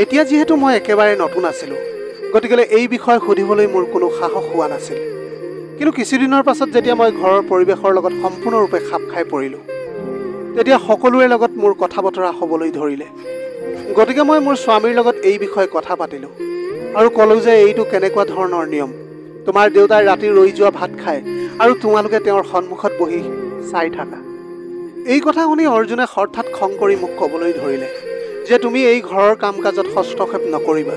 এতিয়া যেহেতু মই একেবাৰে নতুন আছিলোঁ, গতিকে এই বিষয়ে সুধিবলৈ মোৰ কোনো সাহস হোৱা নাছিল। কিন্তু কিছুদিনৰ পাছত যেতিয়া মই ঘৰৰ পৰিৱেশৰ লগত সম্পূৰ্ণৰূপে খাপ খাই পৰিলোঁ, তেতিয়া সকলোৰে লগত মোৰ কথা বতৰা হ'বলৈ ধৰিলে। গতিকে মই মোৰ স্বামীৰ লগত এই বিষয়ে কথা পাতিলোঁ আৰু ক'লোঁ যে এইটো কেনেকুৱা ধৰণৰ নিয়ম। তোমাৰ দেউতাই ৰাতি ৰৈ যোৱা ভাত খায় আৰু তোমালোকে তেওঁৰ সন্মুখত বহি চাই থাকা। এই কথা শুনি অৰ্জুনে হঠাৎ খং কৰি মোক ক'বলৈ ধৰিলে যে তুমি এই ঘৰৰ কাম কাজত হস্তক্ষেপ নকৰিবা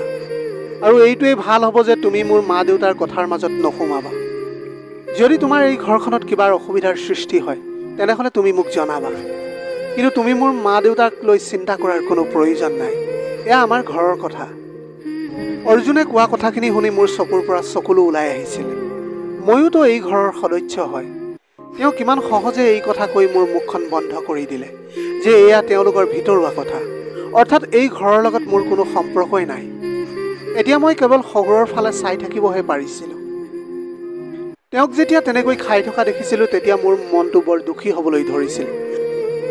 আৰু এইটোৱেই ভাল হ'ব যে তুমি মোৰ মা দেউতাৰ কথাৰ মাজত নোসোমাবা। যদি তোমাৰ এই ঘৰখনত কিবা অসুবিধাৰ সৃষ্টি হয় তেনেহ'লে তুমি মোক জনাবা, কিন্তু তুমি মোৰ মা দেউতাক লৈ চিন্তা কৰাৰ কোনো প্ৰয়োজন নাই। এয়া আমাৰ ঘৰৰ কথা। অৰ্জুনে কোৱা কথাখিনি শুনি মোৰ চকুৰ পৰা চকুলো ওলাই আহিছিল। ময়োতো এই ঘৰৰ সদস্য হয়। তেওঁ কিমান সহজে এই কথা কৈ মোৰ মুখখন বন্ধ কৰি দিলে যে এয়া তেওঁলোকৰ ভিতৰুৱা কথা, অৰ্থাৎ এই ঘৰৰ লগত মোৰ কোনো সম্পৰ্কই নাই। এতিয়া মই কেৱল শহুৰৰ ফালে চাই থাকিবহে পাৰিছিলোঁ। তেওঁক যেতিয়া তেনেকৈ খাই থকা দেখিছিলোঁ তেতিয়া মোৰ মনটো বৰ দুখী হ'বলৈ ধৰিছিল।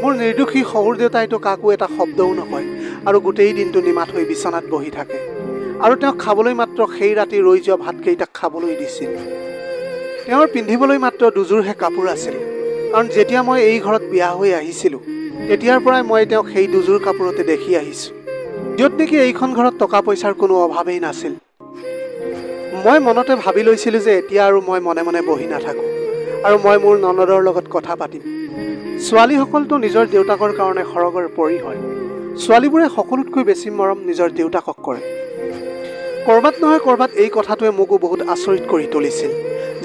মোৰ নিৰ্দোষী শহুৰ দেউতাইতো কাকো এটা শব্দও নকয় আৰু গোটেই দিনটো নিমাত হৈ বিচনাত বহি থাকে, আৰু তেওঁক খাবলৈ মাত্ৰ সেই ৰাতি ৰৈ যোৱা ভাতকেইটাক খাবলৈ দিছিল। তেওঁৰ পিন্ধিবলৈ মাত্ৰ দুযোৰহে কাপোৰ আছিল, কাৰণ যেতিয়া মই এই ঘৰত বিয়া হৈ আহিছিলোঁ তেতিয়াৰ পৰাই মই তেওঁক সেই দুযোৰ কাপোৰতে দেখি আহিছোঁ, য'ত নেকি এইখন ঘৰত টকা পইচাৰ কোনো অভাৱেই নাছিল। মই মনতে ভাবি লৈছিলোঁ যে এতিয়া আৰু মই মনে মনে বহি নাথাকোঁ আৰু মই মোৰ ননদৰ লগত কথা পাতিম। ছোৱালীসকলতো নিজৰ দেউতাকৰ কাৰণে সৰগৰ পৰি হয়। ছোৱালীবোৰে সকলোতকৈ বেছি মৰম নিজৰ দেউতাকক কৰে। ক'ৰবাত নহয় ক'ৰবাত এই কথাটোৱে মোকো বহুত আচৰিত কৰি তুলিছিল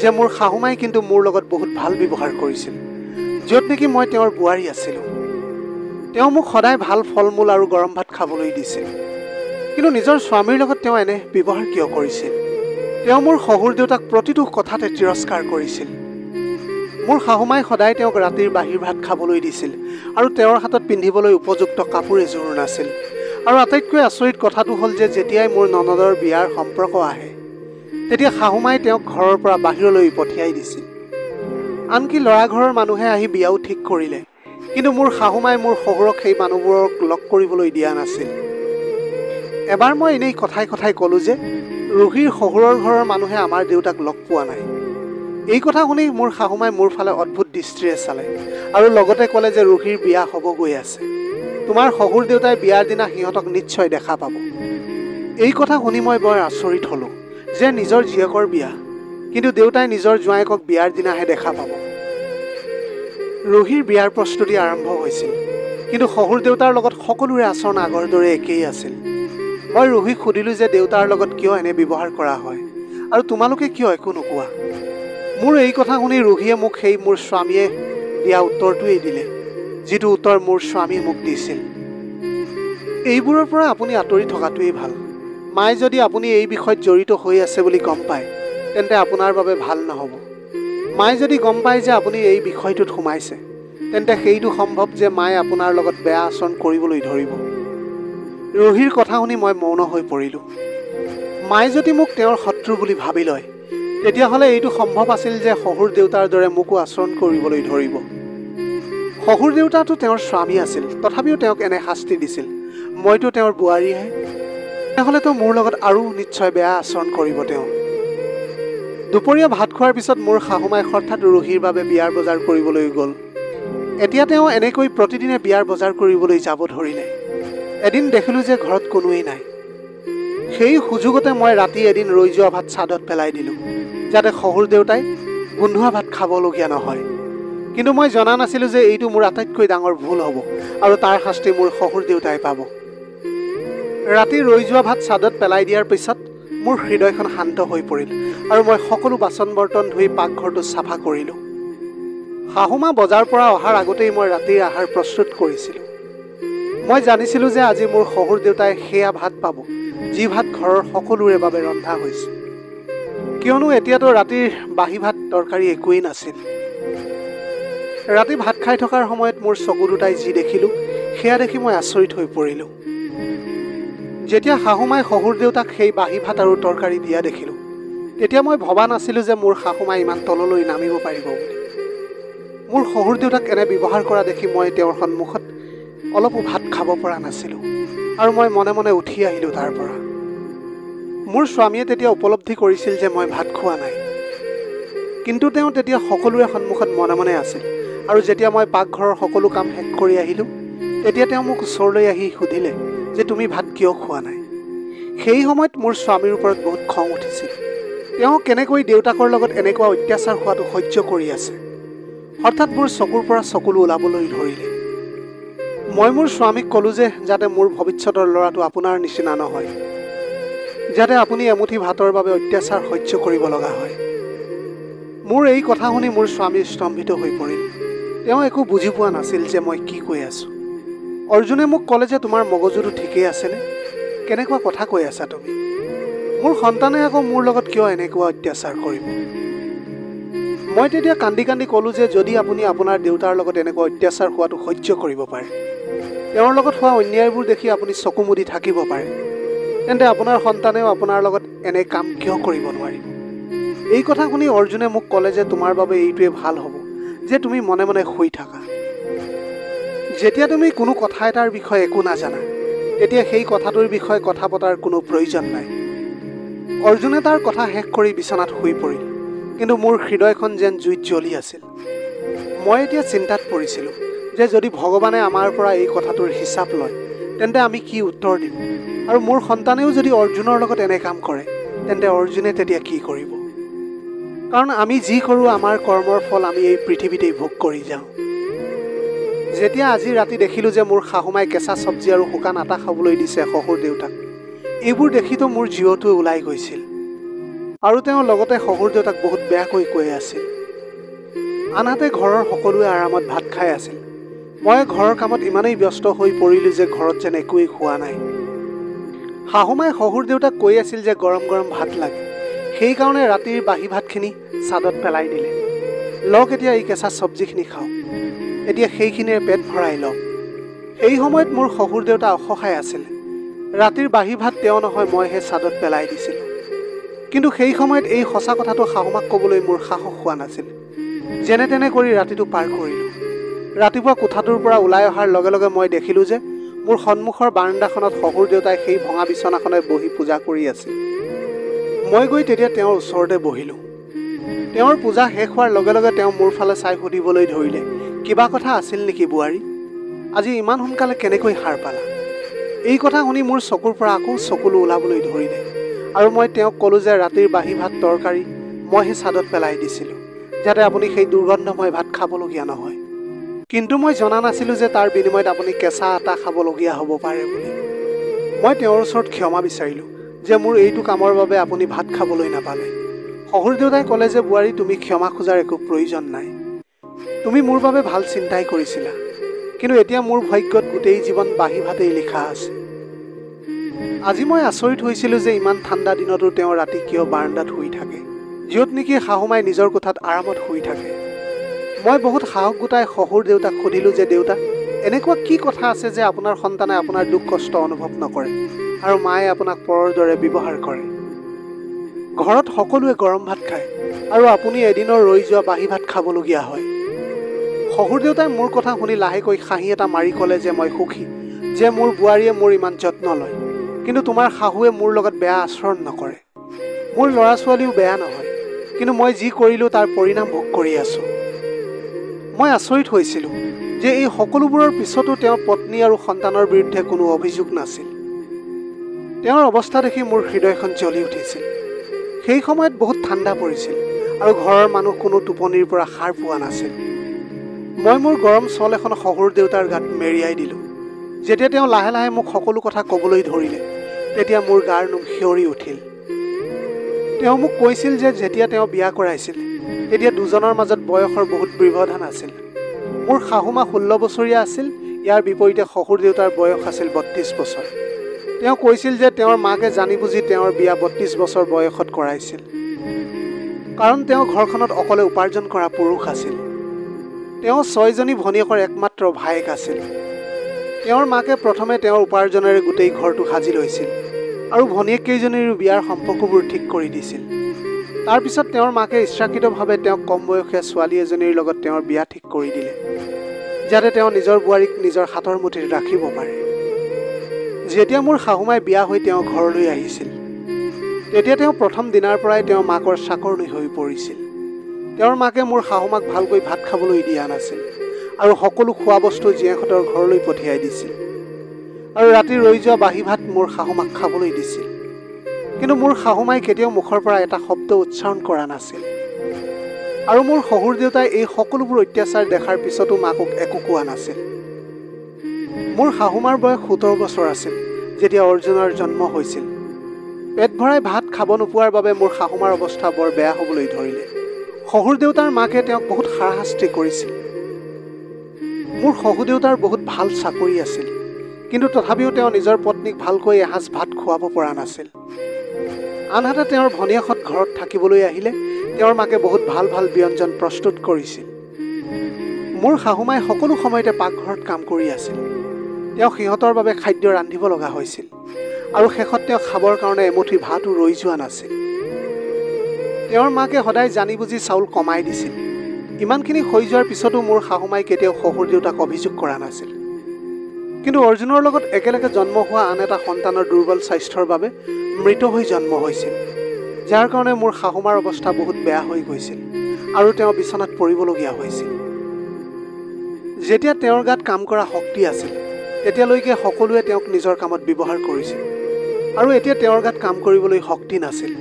যে মোৰ শাহুমাই কিন্তু মোৰ লগত বহুত ভাল ব্যৱহাৰ কৰিছিল, য'ত নেকি মই তেওঁৰ বোৱাৰী আছিলোঁ। তেওঁ মোক সদায় ভাল ফল মূল আৰু গৰম ভাত খাবলৈ দিছিল, কিন্তু নিজৰ স্বামীৰ লগত তেওঁ এনে ব্যৱহাৰ কিয় কৰিছিল? তেওঁ মোৰ শহুৰ দেউতাক প্ৰতিটো কথাতে তিৰস্কাৰ কৰিছিল। মোৰ শাহুমাই সদায় তেওঁক ৰাতিৰ বাহিৰ ভাত খাবলৈ দিছিল আৰু তেওঁৰ হাতত পিন্ধিবলৈ উপযুক্ত কাপোৰ এযোৰো নাছিল। আৰু আটাইতকৈ আচৰিত কথাটো হ'ল যে যেতিয়াই মোৰ ননদৰ বিয়াৰ সম্পৰ্ক আহে তেতিয়া শাহুমাই তেওঁক ঘৰৰ পৰা বাহিৰলৈ পঠিয়াই দিছিল। আনকি ল'ৰা ঘৰৰ মানুহে আহি বিয়াও ঠিক কৰিলে, কিন্তু মোৰ শাহুমাই মোৰ শহুৰক সেই মানুহবোৰক লগ কৰিবলৈ দিয়া নাছিল। এবাৰ মই এনেই কথাই কথাই ক'লোঁ যে ৰুহিৰ শহুৰৰ ঘৰৰ মানুহে আমাৰ দেউতাক লগ পোৱা নাই। এই কথা শুনি মোৰ শাহুমাই মোৰ ফালে অদ্ভুত দৃষ্টিৰে চালে আৰু লগতে ক'লে যে ৰুহিৰ বিয়া হ'ব গৈ আছে। তোমাৰ শহুৰ দেউতাই বিয়াৰ দিনা সিহঁতক নিশ্চয় দেখা পাব। এই কথা শুনি মই বৰ আচৰিত হ'লোঁ যে নিজৰ জীয়েকৰ বিয়া, কিন্তু দেউতাই নিজৰ জোঁৱায়েকক বিয়াৰ দিনাহে দেখা পাব। ৰুহিৰ বিয়াৰ প্ৰস্তুতি আৰম্ভ হৈছিল, কিন্তু শহুৰ দেউতাৰ লগত সকলোৰে আচৰণ আগৰ দৰে একেই আছিল। মই ৰুহিক সুধিলোঁ যে দেউতাৰ লগত কিয় এনে ব্যৱহাৰ কৰা হয় আৰু তোমালোকে কিয় একো নোকোৱা? মোৰ এই কথা শুনি ৰুহিয়ে মোক সেই মোৰ স্বামীয়ে দিয়া উত্তৰটোৱেই দিলে, যিটো উত্তৰ মোৰ স্বামীয়ে মোক দিছিল। এইবোৰৰ পৰা আপুনি আঁতৰি থকাটোৱেই ভাল। মায়ে যদি আপুনি এই বিষয়ত জড়িত হৈ আছে বুলি গম পায় তেন্তে আপোনাৰ বাবে ভাল নহ'ব। মায়ে যদি গম পায় যে আপুনি এই বিষয়টোত সোমাইছে তেন্তে সেইটো সম্ভৱ যে মায়ে আপোনাৰ লগত বেয়া আচৰণ কৰিবলৈ ধৰিব। ৰুহিৰ কথা শুনি মই মৌন হৈ পৰিলোঁ। মায়ে যদি মোক তেওঁৰ শত্ৰু বুলি ভাবি লয় তেতিয়াহ'লে এইটো সম্ভৱ আছিল যে শহুৰ দেউতাৰ দৰে মোকো আচৰণ কৰিবলৈ ধৰিব। শহুৰ দেউতাটো তেওঁৰ স্বামী আছিল, তথাপিও তেওঁক এনে শাস্তি দিছিল। মইতো তেওঁৰ বোৱাৰীহে, তেনেহ'লেতো মোৰ লগত আৰু নিশ্চয় বেয়া আচৰণ কৰিব তেওঁ। দুপৰীয়া ভাত খোৱাৰ পিছত মোৰ শাহুমাই হঠাৎ ৰুহিৰ বাবে বিয়াৰ বজাৰ কৰিবলৈ গ'ল। এতিয়া তেওঁ এনেকৈ প্ৰতিদিনে বিয়াৰ বজাৰ কৰিবলৈ যাব ধৰিলে। এদিন দেখিলোঁ যে ঘৰত কোনোৱেই নাই। সেই সুযোগতে মই ৰাতি এদিন ৰৈ যোৱা ভাত চাদত পেলাই দিলোঁ, যাতে শহুৰ দেউতাই গোন্ধোৱা ভাত খাবলগীয়া নহয়। কিন্তু মই জনা নাছিলোঁ যে এইটো মোৰ আটাইতকৈ ডাঙৰ ভুল হ'ব আৰু তাৰ শাস্তি মোৰ শহুৰ দেউতাই পাব। ৰাতি ৰৈ যোৱা ভাত চাদত পেলাই দিয়াৰ পিছত মোৰ হৃদয়খন শান্ত হৈ পৰিল আৰু মই সকলো বাচন বৰ্তন ধুই পাকঘৰটো চাফা কৰিলোঁ। শাহুমা বজাৰৰ পৰা অহাৰ আগতেই মই ৰাতিৰ আহাৰ প্ৰস্তুত কৰিছিলোঁ। মই জানিছিলোঁ যে আজি মোৰ শহুৰ দেউতাই সেয়া ভাত পাব যি ভাত ঘৰৰ সকলোৰে বাবে ৰন্ধা হৈছে, কিয়নো এতিয়াতো ৰাতিৰ বাহি ভাত তৰকাৰী একোৱেই নাছিল। ৰাতি ভাত খাই থকাৰ সময়ত মোৰ চকু দুটাই যি দেখিলোঁ সেয়া দেখি মই আচৰিত হৈ পৰিলোঁ। যেতিয়া শাহুমাই শহুৰ দেউতাক সেই বাহি ভাত আৰু তৰকাৰী দিয়া দেখিলোঁ তেতিয়া মই ভবা নাছিলোঁ যে মোৰ শাহুমাই ইমান তললৈ নামিব পাৰিব বুলি। মোৰ শহুৰ দেউতাক এনে ব্যৱহাৰ কৰা দেখি মই তেওঁৰ সন্মুখত অলপো ভাত খাব পৰা নাছিলোঁ। আৰু মই মনে মনে উঠি আহিলোঁ তাৰ পৰা। মোৰ স্বামীয়ে তেতিয়া উপলব্ধি কৰিছিল যে মই ভাত খোৱা নাই, কিন্তু তেওঁ তেতিয়া সকলোৰে সন্মুখত মনে মনে আছিল। আৰু যেতিয়া মই পাকঘৰৰ সকলো কাম শেষ কৰি আহিলোঁ, তেতিয়া তেওঁ মোক ওচৰলৈ আহি সুধিলে যে তুমি ভাত কিয় খোৱা নাই। সেই সময়ত মোৰ স্বামীৰ ওপৰত বহুত খং উঠিছিল। তেওঁ কেনেকৈ দেউতাকৰ লগত এনেকুৱা অত্যাচাৰ হোৱাটো সহ্য কৰি আছে। হঠাৎ মোৰ চকুৰ পৰা চকুলো ওলাবলৈ ধৰিলে। মই মোৰ স্বামীক ক'লোঁ যে যাতে মোৰ ভৱিষ্যতৰ ল'ৰাটো আপোনাৰ নিচিনা নহয়, যাতে আপুনি এমুঠি ভাতৰ বাবে অত্যাচাৰ সহ্য কৰিব লগা হয়। মোৰ এই কথা শুনি মোৰ স্বামী স্তম্ভিত হৈ পৰিল। তেওঁ একো বুজি পোৱা নাছিল যে মই কি কৈ আছোঁ। অৰ্জুনে মোক ক'লে যে তোমাৰ মগজুটো ঠিকেই আছেনে? কেনেকুৱা কথা কৈ আছা তুমি? মোৰ সন্তানে আকৌ মোৰ লগত কিয় এনেকুৱা অত্যাচাৰ কৰিব? মই তেতিয়া কান্দি কান্দি ক'লোঁ যে যদি আপুনি আপোনাৰ দেউতাৰ লগত এনেকুৱা অত্যাচাৰ হোৱাটো সহ্য কৰিব পাৰে, তেওঁৰ লগত হোৱা অন্যায়বোৰ দেখি আপুনি চকু মুদি থাকিব পাৰে, তেন্তে আপোনাৰ সন্তানেও আপোনাৰ লগত এনে কাম কিয় কৰিব নোৱাৰিব? এই কথা শুনি অৰ্জুনে মোক ক'লে যে তোমাৰ বাবে এইটোৱে ভাল হ'ব যে তুমি মনে মনে শুই থাকা। যেতিয়া তুমি কোনো কথা এটাৰ বিষয়ে একো নাজানা, তেতিয়া সেই কথাটোৰ বিষয়ে কথা পতাৰ কোনো প্ৰয়োজন নাই। অৰ্জুনে তাৰ কথা শেষ কৰি বিচনাত শুই পৰিল, কিন্তু মোৰ হৃদয়খন যেন জুইত জ্বলি আছিল। মই এতিয়া চিন্তাত পৰিছিলোঁ যে যদি ভগৱানে আমাৰ পৰা এই কথাটোৰ হিচাপ লয়, তেন্তে আমি কি উত্তৰ দিম? আৰু মোৰ সন্তানেও যদি অৰ্জুনৰ লগত এনে কাম কৰে, তেন্তে অৰ্জুনে তেতিয়া কি কৰিব? কাৰণ আমি যি কৰোঁ আমাৰ কৰ্মৰ ফল আমি এই পৃথিৱীতেই ভোগ কৰি যাওঁ। যেতিয়া আজি ৰাতি দেখিলোঁ যে মোৰ শাহুমাই কেঁচা চব্জি আৰু শুকান আটা খাবলৈ দিছে শহুৰ দেউতাক, এইবোৰ দেখিতো মোৰ জীৱটো ওলাই গৈছিল। আৰু তেওঁ লগতে শহুৰ দেউতাক বহুত বেয়াকৈ কৈ আছিল। আনহাতে ঘৰৰ সকলোৱে আৰামত ভাত খাই আছিল। মই ঘৰৰ কামত ইমানেই ব্যস্ত হৈ পৰিলোঁ যে ঘৰত যেন একোৱেই খোৱা নাই। শাহুমাই শহুৰ দেউতাক কৈ আছিল যে গৰম গৰম ভাত লাগে, সেইকাৰণে ৰাতিৰ বাহি ভাতখিনি চাদত পেলাই দিলে। লওক এতিয়া এই কেঁচা চব্জিখিনি খাওক, এতিয়া সেইখিনিৰে পেট ভৰাই লওক। সেই সময়ত মোৰ শহুৰ দেউতা অসহায় আছিল। ৰাতিৰ বাহি ভাত তেওঁ নহয় মইহে চাদত পেলাই দিছিলোঁ। কিন্তু সেই সময়ত এই সঁচা কথাটো শাহুমাক ক'বলৈ মোৰ সাহস হোৱা নাছিল। যেনে তেনে কৰি ৰাতিটো পাৰ কৰিলোঁ। ৰাতিপুৱা কোঠাটোৰ পৰা ওলাই অহাৰ লগে লগে মই দেখিলোঁ যে মোৰ সন্মুখৰ বাৰাণ্ডাখনত শহুৰ দেউতাই সেই ভঙা বিচনাখনে বহি পূজা কৰি আছিল। মই গৈ তেতিয়া তেওঁৰ ওচৰতে বহিলোঁ। তেওঁৰ পূজা শেষ হোৱাৰ লগে লগে তেওঁ মোৰ ফালে চাই সুধিবলৈ ধৰিলে, কিবা কথা আছিল নেকি বোৱাৰী? আজি ইমান সোনকালে কেনেকৈ সাৰ পালা? এই কথা শুনি মোৰ চকুৰ পৰা আকৌ চকুলো ওলাবলৈ ধৰিলে। আৰু মই তেওঁক ক'লোঁ যে ৰাতিৰ বাহি ভাত তৰকাৰী মইহে চাদত পেলাই দিছিলোঁ, যাতে আপুনি সেই দুৰ্গন্ধময় ভাত খাবলগীয়া নহয়। কিন্তু মই জনা নাছিলোঁ যে তাৰ বিনিময়ত আপুনি কেঁচা আটা খাবলগীয়া হ'ব পাৰে বুলি। মই তেওঁৰ ওচৰত ক্ষমা বিচাৰিলোঁ যে মোৰ এইটো কামৰ বাবে আপুনি ভাত খাবলৈ নাপালে। শহুৰ দেউতাই ক'লে যে বোৱাৰী তুমি ক্ষমা খোজাৰ একো প্ৰয়োজন নাই। তুমি মোৰ বাবে ভাল চিন্তাই কৰিছিলা, কিন্তু এতিয়া মোৰ ভাগ্যত গোটেই জীৱন বাহি ভাতেই লিখা আছে। আজি মই আচৰিত হৈছিলোঁ যে ইমান ঠাণ্ডা দিনতো তেওঁ ৰাতি কিয় বাৰাণ্ডাত শুই থাকে, য'ত নেকি শাহুমাই নিজৰ কোঠাত আৰামত শুই থাকে। মই বহুত সাহস গোটাই শহুৰ দেউতাক সুধিলোঁ যে দেউতা, এনেকুৱা কি কথা আছে যে আপোনাৰ সন্তানে আপোনাৰ দুখ কষ্ট অনুভৱ নকৰে আৰু মায়ে আপোনাক পৰৰ দৰে ব্যৱহাৰ কৰে? ঘৰত সকলোৱে গৰম ভাত খায় আৰু আপুনি এদিনৰ ৰৈ যোৱা বাহি ভাত খাবলগীয়া হয়। শহুৰ দেউতাই মোৰ কথা শুনি লাহেকৈ হাঁহি এটা মাৰি ক'লে যে মই সুখী যে মোৰ বোৱাৰীয়ে মোৰ ইমান যত্ন লয়, কিন্তু তোমাৰ শাহুৱে মোৰ লগত বেয়া আচৰণ নকৰে। মোৰ ল'ৰা ছোৱালীও বেয়া নহয়, কিন্তু মই যি কৰিলোঁ তাৰ পৰিণাম ভোগ কৰি আছোঁ। মই আচৰিত হৈছিলোঁ যে এই সকলোবোৰৰ পিছতো তেওঁৰ পত্নী আৰু সন্তানৰ বিৰুদ্ধে কোনো অভিযোগ নাছিল। তেওঁৰ অৱস্থা দেখি মোৰ হৃদয়খন জ্বলি উঠিছিল। সেই সময়ত বহুত ঠাণ্ডা পৰিছিল আৰু ঘৰৰ মানুহ কোনো টোপনিৰ পৰা সাৰ পোৱা নাছিল। মই মোৰ গৰম চল এখন শহুৰ দেউতাৰ গাত মেৰিয়াই দিলোঁ। যেতিয়া তেওঁ লাহে লাহে মোক সকলো কথা ক'বলৈ ধৰিলে, তেতিয়া মোৰ গাৰ নোম শিয়ৰি উঠিল। তেওঁ মোক কৈছিল যে যেতিয়া তেওঁ বিয়া কৰাইছিল, তেতিয়া দুজনৰ মাজত বয়সৰ বহুত ব্যৱধান আছিল। মোৰ শাহুমা 16 বছৰীয়া আছিল, ইয়াৰ বিপৰীতে শহুৰ দেউতাৰ বয়স আছিল 32 বছৰ। তেওঁ কৈছিল যে তেওঁৰ মাকে জানি বুজি তেওঁৰ বিয়া 32 বছৰ বয়সত কৰাইছিল, কাৰণ তেওঁ ঘৰখনত অকলে উপাৰ্জন কৰা পুৰুষ আছিল। তেওঁ 6জনী ভনীয়েকৰ একমাত্ৰ ভায়েক আছিল। তেওঁৰ মাকে প্ৰথমে তেওঁৰ উপাৰ্জনেৰে গোটেই ঘৰটো সাজি লৈছিল আৰু ভনীয়েককেইজনীৰো বিয়াৰ সম্পৰ্কবোৰ ঠিক কৰি দিছিল। তাৰপিছত তেওঁৰ মাকে ইচ্ছাকৃতভাৱে তেওঁক কম বয়সীয়া ছোৱালী এজনীৰ লগত তেওঁৰ বিয়া ঠিক কৰি দিলে, যাতে তেওঁ নিজৰ বোৱাৰীক নিজৰ হাতৰ মুঠিত ৰাখিব পাৰে। যেতিয়া মোৰ শাহুমাই বিয়া হৈ তেওঁ ঘৰলৈ আহিছিল তেতিয়া তেওঁ প্ৰথম দিনাৰ পৰাই তেওঁৰ মাকৰ চাকৰণী হৈ পৰিছিল। তেওঁৰ মাকে মোৰ শাহুমাক ভালকৈ ভাত খাবলৈ দিয়া নাছিল আৰু সকলো খোৱা বস্তু জীয়েকহঁতৰ ঘৰলৈ পঠিয়াই দিছিল আৰু ৰাতি ৰৈ যোৱা বাঢ়ি ভাত মোৰ শাহুমাক খাবলৈ দিছিল। কিন্তু মোৰ শাহুমাই কেতিয়াও মুখৰ পৰা এটা শব্দ উচ্চাৰণ কৰা নাছিল আৰু মোৰ শহুৰ দেউতাই এই সকলোবোৰ অত্যাচাৰ দেখাৰ পিছতো মাকক একো কোৱা নাছিল। মোৰ শাহুমাৰ বয়স ৭০ বছৰ আছিল যেতিয়া অৰ্জুনৰ জন্ম হৈছিল। পেট ভৰাই ভাত খাব নোপোৱাৰ বাবে মোৰ শাহুমাৰ অৱস্থা বৰ বেয়া হ'বলৈ ধৰিলে। শহুৰ দেউতাৰ মাকে তেওঁক বহুত হাৰাশাস্তি কৰিছিল। মোৰ শহুৰ দেউতাৰ বহুত ভাল চাকৰি আছিল, কিন্তু তথাপিও তেওঁ নিজৰ পত্নীক ভালকৈ এসাঁজ ভাত খুৱাব পৰা নাছিল। আনহাতে তেওঁৰ ভনীয়েকহঁত ঘৰত থাকিবলৈ আহিলে তেওঁৰ মাকে বহুত ভাল ভাল ব্যঞ্জন প্ৰস্তুত কৰিছিল। মোৰ শাহুমাই সকলো সময়তে পাকঘৰত কাম কৰি আছিল। তেওঁ সিহঁতৰ বাবে খাদ্য ৰান্ধিব লগা হৈছিল আৰু শেষত তেওঁ খাবৰ কাৰণে এমুঠি ভাতো ৰৈ যোৱা নাছিল। তেওঁৰ মাকে সদায় জানি বুজি চাউল কমাই দিছিল। ইমানখিনি হৈ যোৱাৰ পিছতো মোৰ শাহুমাই কেতিয়াও শহুৰ দেউতাক অভিযোগ কৰা নাছিল। কিন্তু অৰ্জুনৰ লগত একেলগে জন্ম হোৱা আন এটা সন্তানৰ দুৰ্বল স্বাস্থ্যৰ বাবে মৃত হৈ জন্ম হৈছিল, যাৰ কাৰণে মোৰ শাহুমাৰ অৱস্থা বহুত বেয়া হৈ গৈছিল আৰু তেওঁ বিচনাত পৰিবলগীয়া হৈছিল। যেতিয়া তেওঁৰ গাত কাম কৰা শক্তি আছিল তেতিয়ালৈকে সকলোৱে তেওঁক নিজৰ কামত ব্যৱহাৰ কৰিছিল আৰু এতিয়া তেওঁৰ গাত কাম কৰিবলৈ শক্তি নাছিল।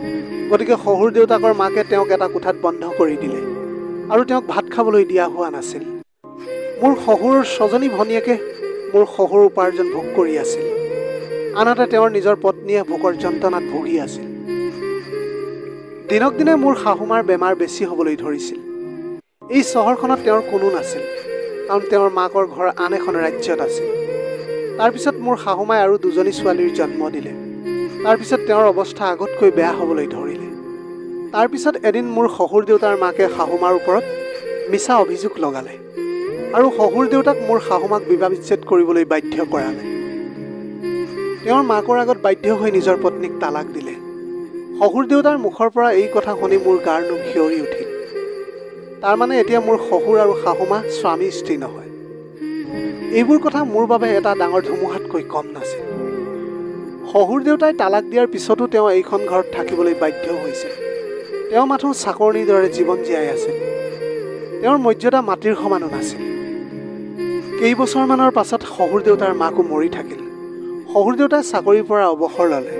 গতিকে শহুৰ দেউতাকৰ মাকে তেওঁক এটা কোঠাত বন্ধ কৰি দিলে আৰু তেওঁক ভাত খাবলৈ দিয়া হোৱা নাছিল। মোৰ শহুৰৰ ৬জনী ভনীয়েকে মোৰ শহুৰ উপাৰ্জন ভোগ কৰি আছিল, আনহাতে তেওঁৰ নিজৰ পত্নীয়ে ভোকৰ যন্ত্ৰণাত ভুগি আছিল। দিনক দিনে মোৰ শাহুমাৰ বেমাৰ বেছি হ'বলৈ ধৰিছিল। এই চহৰখনত তেওঁৰ কোনো নাছিল, কাৰণ তেওঁৰ মাকৰ ঘৰ আন এখন ৰাজ্যত আছিল। তাৰপিছত মোৰ শাহুমাই আৰু ২জনী ছোৱালীৰ জন্ম দিলে। তাৰপিছত তেওঁৰ অৱস্থা আগতকৈ বেয়া হ'বলৈ ধৰিলে। তাৰপিছত এদিন মোৰ শহুৰ দেউতাৰ মাকে শাহুমাৰ ওপৰত মিছা অভিযোগ লগালে আৰু শহুৰ দেউতাক মোৰ শাহুমাক বিবাহ বিচ্ছেদ কৰিবলৈ বাধ্য কৰালে। তেওঁৰ মাকৰ আগত বাধ্য হৈ নিজৰ পত্নীক তালাক দিলে। শহুৰ দেউতাৰ মুখৰ পৰা এই কথা শুনি মোৰ গাৰ নোম শিয়ৰি উঠিল। তাৰমানে এতিয়া মোৰ শহুৰ আৰু শাহুমা স্বামী স্ত্ৰী নহয়। এইবোৰ কথা মোৰ বাবে এটা ডাঙৰ ধুমুহাতকৈ কম নাছিল। শহুৰ দেউতাই তালাক দিয়াৰ পিছতো তেওঁ এইখন ঘৰত থাকিবলৈ বাধ্য হৈছিল। তেওঁ মাথো চাকৰণিৰ দৰে জীৱন জীয়াই আছিল। তেওঁৰ মৰ্যাদা মাটিৰ সমানো নাছিল। কেইবছৰমানৰ পাছত শহুৰ দেউতাৰ মাকো মৰি থাকিল। শহুৰ দেউতাই চাকৰিৰ পৰা অৱসৰ ল'লে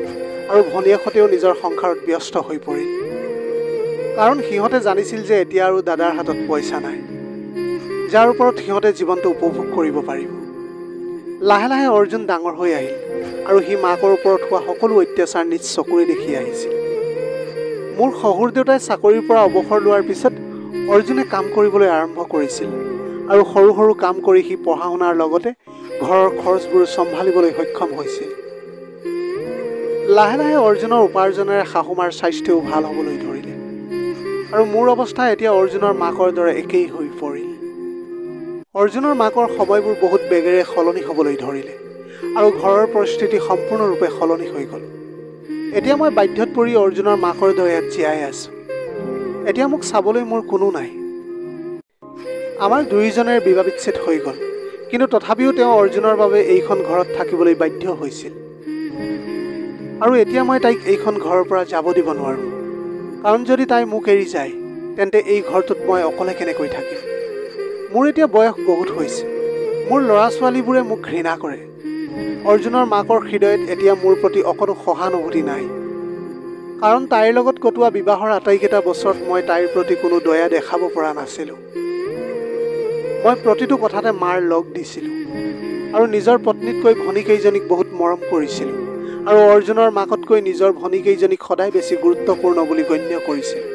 আৰু ভনীয়েকহঁতেও নিজৰ সংসাৰত ব্যস্ত হৈ পৰিল, কাৰণ সিহঁতে জানিছিল যে এতিয়া আৰু দাদাৰ হাতত পইচা নাই, যাৰ ওপৰত সিহঁতে জীৱনটো উপভোগ কৰিব পাৰিব। লাহে লাহে অৰ্জুন ডাঙৰ হৈ আহিল আৰু সি মাকৰ ওপৰত হোৱা সকলো অত্যাচাৰ নিজ চকুৰে দেখি আহিছিল। মোৰ শহুৰ দেউতাই চাকৰিৰ পৰা অৱসৰ লোৱাৰ পিছত অৰ্জুনে কাম কৰিবলৈ আৰম্ভ কৰিছিল আৰু সৰু সৰু কাম কৰি সি পঢ়া শুনাৰ লগতে ঘৰৰ খৰচবোৰ চম্ভালিবলৈ সক্ষম হৈছিল। লাহে লাহে অৰ্জুনৰ উপাৰ্জনেৰে শাহুমাৰ স্বাস্থ্যও ভাল হ'বলৈ ধৰিলে আৰু মোৰ অৱস্থা এতিয়া অৰ্জুনৰ মাকৰ দৰে একেই হৈ পৰিল। অৰ্জুনৰ মাকৰ সময়বোৰ বহুত বেগেৰে সলনি হ'বলৈ ধৰিলে আৰু ঘৰৰ পৰিস্থিতি সম্পূৰ্ণৰূপে সলনি হৈ গ'ল। এতিয়া মই বাধ্যত পৰি অৰ্জুনৰ মাকৰ দৰে ইয়াত জীয়াই আছোঁ। এতিয়া মোক চাবলৈ মোৰ কোনো নাই। আমাৰ দুয়োজনেৰে বিবাহ বিচ্ছেদ হৈ গ'ল, কিন্তু তথাপিও তেওঁ অৰ্জুনৰ বাবে এইখন ঘৰত থাকিবলৈ বাধ্য হৈছিল। আৰু এতিয়া মই তাইক এইখন ঘৰৰ পৰা যাব দিব নোৱাৰোঁ, কাৰণ যদি তাই মোক এৰি যায় তেন্তে এই ঘৰটোত মই অকলে কেনেকৈ থাকিম। মোৰ এতিয়া বয়স বহুত হৈছে। মোৰ ল'ৰা ছোৱালীবোৰে মোক ঘৃণা কৰে। অৰ্জুনৰ মাকৰ হৃদয়ত এতিয়া মোৰ প্ৰতি অকণো সহানুভূতি নাই, কাৰণ তাইৰ লগত কটোৱা বিবাহৰ আটাইকেইটা বছৰত মই তাইৰ প্ৰতি কোনো দয়া দেখাব পৰা নাছিলোঁ। মই প্ৰতিটো কথাতে মাৰ লগ দিছিলোঁ আৰু নিজৰ পত্নীতকৈ ভনীকেইজনীক বহুত মৰম কৰিছিলোঁ আৰু অৰ্জুনৰ মাকতকৈ নিজৰ ভনীকেইজনীক সদায় বেছি গুৰুত্বপূৰ্ণ বুলি গণ্য কৰিছিলোঁ।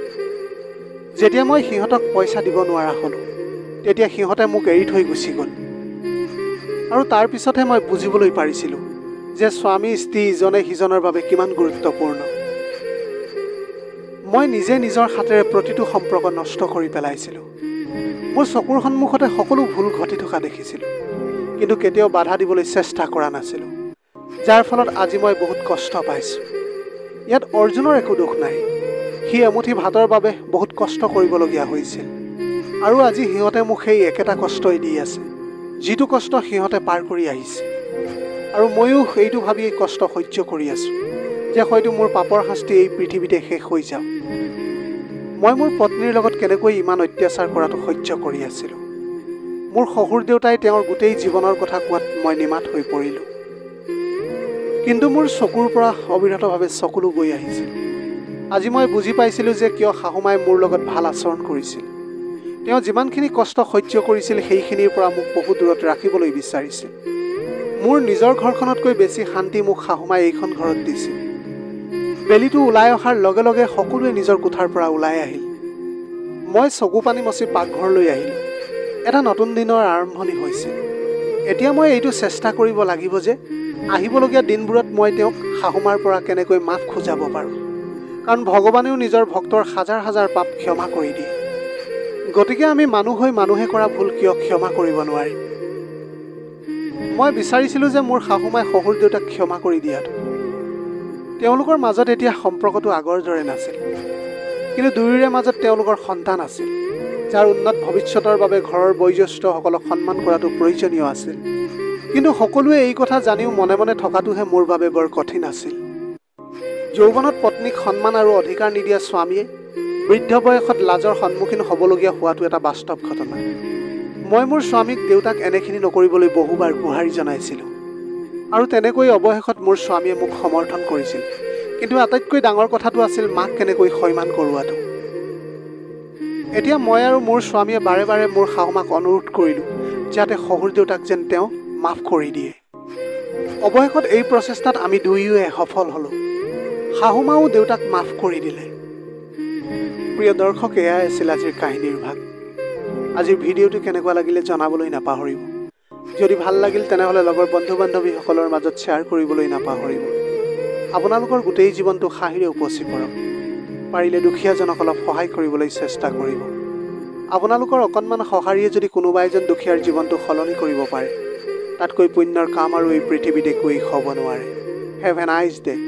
যেতিয়া মই সিহঁতক পইচা দিব নোৱাৰা হ'লোঁ তেতিয়া সিহঁতে মোক এৰি থৈ গুচি গ'ল আৰু তাৰ পিছতহে মই বুজিবলৈ পাৰিছিলোঁ যে স্বামী স্ত্ৰী ইজনে সিজনৰ বাবে কিমান গুৰুত্বপূৰ্ণ। মই নিজে নিজৰ হাতেৰে প্ৰতিটো সম্পৰ্ক নষ্ট কৰি পেলাইছিলোঁ। মোৰ চকুৰ সন্মুখতে সকলো ভুল ঘটি থকা দেখিছিলোঁ, কিন্তু কেতিয়াও বাধা দিবলৈ চেষ্টা কৰা নাছিলোঁ, যাৰ ফলত আজি মই বহুত কষ্ট পাইছোঁ। ইয়াত অৰ্জুনৰ একো দোষ নাই। সি এমুঠি ভাতৰ বাবে বহুত কষ্ট কৰিবলগীয়া হৈছিল আৰু আজি সিহঁতে মোক সেই একেটা কষ্টই দি আছে, যিটো কষ্ট সিহঁতে পাৰ কৰি আহিছে। আৰু ময়ো এইটো ভাবি এই কষ্ট সহ্য কৰি আছোঁ যে হয়তো মোৰ পাপৰ শাস্তি এই পৃথিৱীতে শেষ হৈ যাওক। মই মোৰ পত্নীৰ লগত কেনেকৈ ইমান অত্যাচাৰ কৰাটো সহ্য কৰি আছিলোঁ। মোৰ শহুৰ দেউতাই তেওঁৰ গোটেই জীৱনৰ কথা কোৱাত মই নিমাত হৈ পৰিলোঁ। কিন্তু মোৰ চকুৰ পৰা অবিৰতভাৱে চকুলো বৈ আহিছিল। আজি মই বুজি পাইছিলোঁ যে কিয় শাহুমাই মোৰ লগত ভাল আচৰণ কৰিছিল। তেওঁ যিমানখিনি কষ্ট সহ্য কৰিছিল সেইখিনিৰ পৰা মোক বহু দূৰত ৰাখিবলৈ বিচাৰিছিল। মোৰ নিজৰ ঘৰখনতকৈ বেছি শান্তি মোক শাহুমাই এইখন ঘৰত দিছিল। বেলিটো ওলাই অহাৰ লগে লগে সকলোৱে নিজৰ কোঠাৰ পৰা ওলাই আহিল। মই চকু পানী মচি পাকঘৰলৈ আহিলোঁ। এটা নতুন দিনৰ আৰম্ভণি হৈছিল। এতিয়া মই এইটো চেষ্টা কৰিব লাগিব যে আহিবলগীয়া দিনবোৰত মই তেওঁক শাহুমাৰ পৰা কেনেকৈ মাফ খোজাব পাৰোঁ। কাৰণ ভগৱানেও নিজৰ ভক্তৰ হাজাৰ হাজাৰ পাপ ক্ষমা কৰি দিয়ে। গতিকে আমি মানুহ হৈ মানুহে কৰা ভুল কিয় ক্ষমা কৰিব নোৱাৰিম? মই বিচাৰিছিলোঁ যে মোৰ শাহুমাই শহুৰ দেউতাক ক্ষমা কৰি দিয়াটো। তেওঁলোকৰ মাজত এতিয়া সম্পৰ্কটো আগৰ দৰে নাছিল। কিন্তু দুয়োৰে মাজত তেওঁলোকৰ সন্তান আছিল, যাৰ উন্নত ভৱিষ্যতৰ বাবে ঘৰৰ বয়োজ্যেষ্ঠসকলক সন্মান কৰাটো প্ৰয়োজনীয় আছিল। কিন্তু সকলোৱে এই কথা জানিও মনে মনে থকাটোহে মোৰ বাবে বৰ কঠিন আছিল। যৌৱনত পত্নীক সন্মান আৰু অধিকাৰ নিদিয়া স্বামীয়ে বৃদ্ধ বয়সত লাজৰ সন্মুখীন হ'বলগীয়া হোৱাটো এটা বাস্তৱ ঘটনা। মই মোৰ স্বামীক দেউতাক এনেখিনি নকৰিবলৈ বহুবাৰ গুহাৰি জনাইছিলোঁ আৰু তেনেকৈ অৱশেষত মোৰ স্বামীয়ে মোক সমৰ্থন কৰিছিল। কিন্তু আটাইতকৈ ডাঙৰ কথাটো আছিল মাক কেনেকৈ সন্মান কৰোৱাটো। এতিয়া মই আৰু মোৰ স্বামীয়ে বাৰে বাৰে মোৰ শাহুমাক অনুৰোধ কৰিলোঁ যাতে শহুৰ দেউতাক যেন তেওঁ মাফ কৰি দিয়ে। অৱশেষত এই প্ৰচেষ্টাত আমি দুয়োৱে সফল হ'লোঁ। শাহুমাও দেউতাক মাফ কৰি দিলে। প্ৰিয় দৰ্শক, এয়াই আছিল আজিৰ কাহিনীৰ ভাগ। আজিৰ ভিডিঅ'টো কেনেকুৱা লাগিলে জনাবলৈ নাপাহৰিব। যদি ভাল লাগিল তেনেহ'লে লগৰ বন্ধু বান্ধৱীসকলৰ মাজত শ্বেয়াৰ কৰিবলৈ নাপাহৰিব। আপোনালোকৰ গোটেই জীৱনটো হাঁহিৰে উপচি পৰক। পাৰিলে দুখীয়াজনক অলপ সহায় কৰিবলৈ চেষ্টা কৰিব। আপোনালোকৰ অকণমান সঁহাৰিয়ে যদি কোনোবা এজন দুখীয়াৰ জীৱনটো সলনি কৰিব পাৰে, তাতকৈ পুণ্যৰ কাম আৰু এই পৃথিৱীত একোৱেই হ'ব নোৱাৰে। Have a nice day.